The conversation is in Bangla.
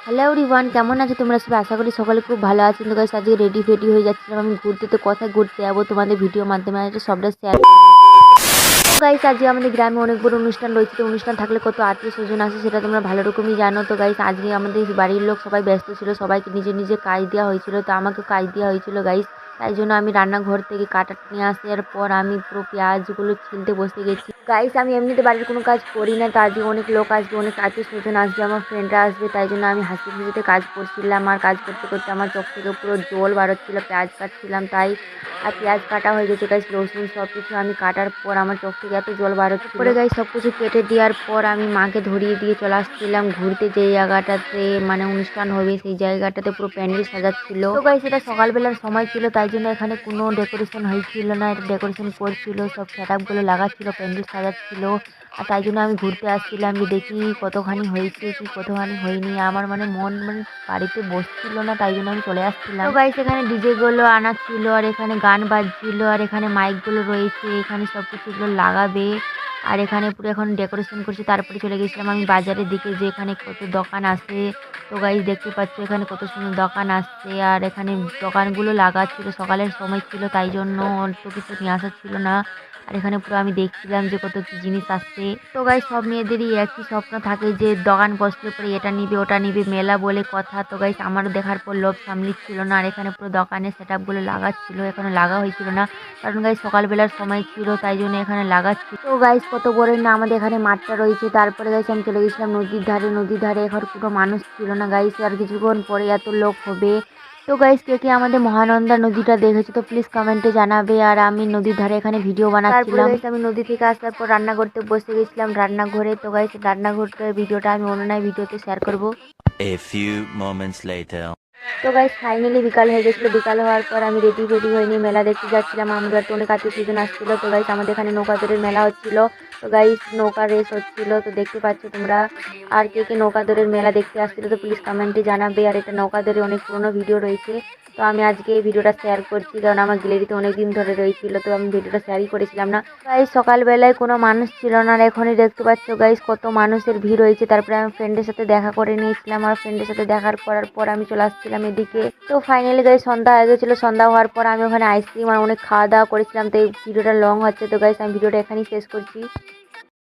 হ্যালো এভরিওয়ান, কেমন আছো তোমরা সবাই? আশা করি সকলে খুব ভালো আছেন। তো গাইস আজকে রেডি ফেডি হয়ে যাচ্ছিলাম আমি ঘুরতে। তো কোথায় ঘুরতে যাবো তোমাদের ভিডিওর মাধ্যমে আজকে সবটা শেয়ার করবো। তো গাইস আজকে আমাদের গ্রামে অনেক বড় অনুষ্ঠান রয়েছে। তো অনুষ্ঠান থাকলে কত আত্মীয় স্বজন আসে সেটা তোমরা ভালো রকমই জানো। তো গাইস আজকে আমাদের বাড়ির লোক সবাই ব্যস্ত ছিল, সবাইকে নিজে নিজে কাজ দেওয়া হয়েছিল। তো আমাকেও কাজ দেওয়া হয়েছিল গাইস। তাই জন্য আমি রান্নাঘর থেকে কাটাটা নিয়ে আসার পর আমি পুরো পেঁয়াজগুলো ছিলতে বসে গেছি। গাইস আমি এমনিতে বাড়ির কোনো কাজ করি না, তো আজকে অনেক লোক আসবে, অনেক আত্মীয় স্বজন আসবে, আমার ফ্রেন্ডরা আসবে। তাই জন্য আমি হাসি খুশিতে কাজ করছিলাম। আর কাজ করতে করতে আমার চোখ থেকে পুরো জল বাড়াচ্ছিল, পেঁয়াজ কাটছিলাম তাই। আর পেঁয়াজ কাটা হয়ে গেছে গাইস, রসুন সব কিছু আমি কাটার পর আমার চোখ থেকে এত জল বাড়াচ্ছিল। পরে গাইস সব কিছু কেটে দেওয়ার পর আমি মাকে ধরিয়ে দিয়ে চলে আসছিলাম ঘুরতে, যে জায়গাটাতে মানে অনুষ্ঠান হবে সেই জায়গাটাতে পুরো প্যান্ডেল সাজাচ্ছিল। তো গাইস এটা সকালবেলার সময় ছিল, তাই জন্য এখানে কোনো ডেকোরেশন হয়েছিল না, এটা ডেকোরেশন করছিল, সব সেট আপগুলো লাগাচ্ছিল, প্যান্ডেল সাজাচ্ছিল। আর তাই জন্য আমি ঘুরতে আসছিলাম যে দেখি কতখানি হয়েছে কি কতখানি হয়নি। আমার মানে মন মানে বাড়িতে বসছিল না, তাই জন্য আমি চলে আসছিলাম। তো গাইস এখানে ডিজে গুলো আনা ছিল, আর এখানে গান বাজছিল, আর এখানে মাইক গুলো রয়েছে, এখানে সব কিছু গুলো লাগাবে। আর এখানে পুরো এখন ডেকোরেশন করছে। তারপরে চলে গেছিলাম আমি বাজারের দিকে, যে এখানে কত দোকান আছে। তো গাইস দেখতে পাচ্ছ এখানে কত সুন্দর দোকান আসছে, আর এখানে দোকানগুলো লাগাচ্ছিল, সকালের সময় ছিল তাই জন্য অল্প কিছু নিয়ে আসা ছিল না। আর এখানে পুরো আমি দেখছিলাম যে কত কি জিনিস আসছে। তো গাইস সব মেয়েদেরই একই স্বপ্ন থাকে যে দোকান বসলে পরে এটা নিবে ওটা নিবে, মেলা বলে কথা। তো গাইস আমারও দেখার পর লোভ সামলিচ্ছিল না। আর এখানে পুরো দোকানে সেট আপগুলো লাগাচ্ছিল, এখানে লাগা হয়েছিল না কারণ গাইস সকালবেলার সময় ছিল তাই জন্য এখানে লাগাচ্ছি। তো গাইস কত বড় না আমাদের এখানে মাঠটা রয়েছে। তারপরে গাইস আমি চলে গেছিলাম নদীর ধারে। নদীর ধারে এখন কোনো মানুষ ছিল না গাইস, আর কিছুক্ষণ পরে এত লোক হবে। তো গাইস কে কে আমাদের মহানন্দা নদীটা দেখেছো তো প্লিজ কমেন্টে জানাবে। আর আমি নদীর ধারে এখানে ভিডিও বানাচ্ছিলাম। তারপরে আমি নদী থেকে আসার পর রান্না করতে বসে গেছিলাম রান্নাঘরে। তো গাইস রান্নাঘরটার ভিডিওটা আমি অন্য ভিডিওতে শেয়ার করব। A few moments later. তো গাইস ফাইনালি বিকাল হয়ে গেছিলো। বিকাল হওয়ার পর আমি রেডি হয়ে নিয়ে মেলা দেখতে যাচ্ছিলাম। আমরা তো অনেক আত্মীয় স্বজন আসছিলো। তো গাইস আমাদের এখানে নৌকা দৌড়ের মেলা হচ্ছিল। তো গাইস নৌকা রেস হচ্ছিল, তো দেখতে পাচ্ছ তোমরা। আর কে কে নৌকা দৌড়ের মেলা দেখতে আসছিলো তো প্লিজ কমেন্টে জানাবে। আর এটা নৌকা দৌড়ের অনেক পুরোনো ভিডিও রয়েছে, তো আমি আজকে এই ভিডিওটা শেয়ার করছি কারণ আমার গ্যালারিতে অনেক দিন ধরে রয়েছিল, তো আমি ভিডিওটা শেয়ারই করেছিলাম না। গাইস সকালবেলায় কোনো মানুষ ছিল না, আর এখনই দেখতে পাচ্ছ গাইস কত মানুষের ভিড় হয়েছে। তারপরে আমি ফ্রেন্ডের সাথে দেখা করে নিয়েছিলাম, আর ফ্রেন্ডের সাথে দেখা করার পর আমি চলে আসছিলাম এদিকে। তো ফাইনালি গাইস সন্ধ্যা হয়ে গেছিলো। সন্ধ্যা হওয়ার পর আমি ওখানে আইসক্রিম আর অনেক খাওয়া দাওয়া করেছিলাম। তো এই ভিডিওটা লং হচ্ছে, তো গাইস আমি ভিডিওটা এখানেই শেষ করছি।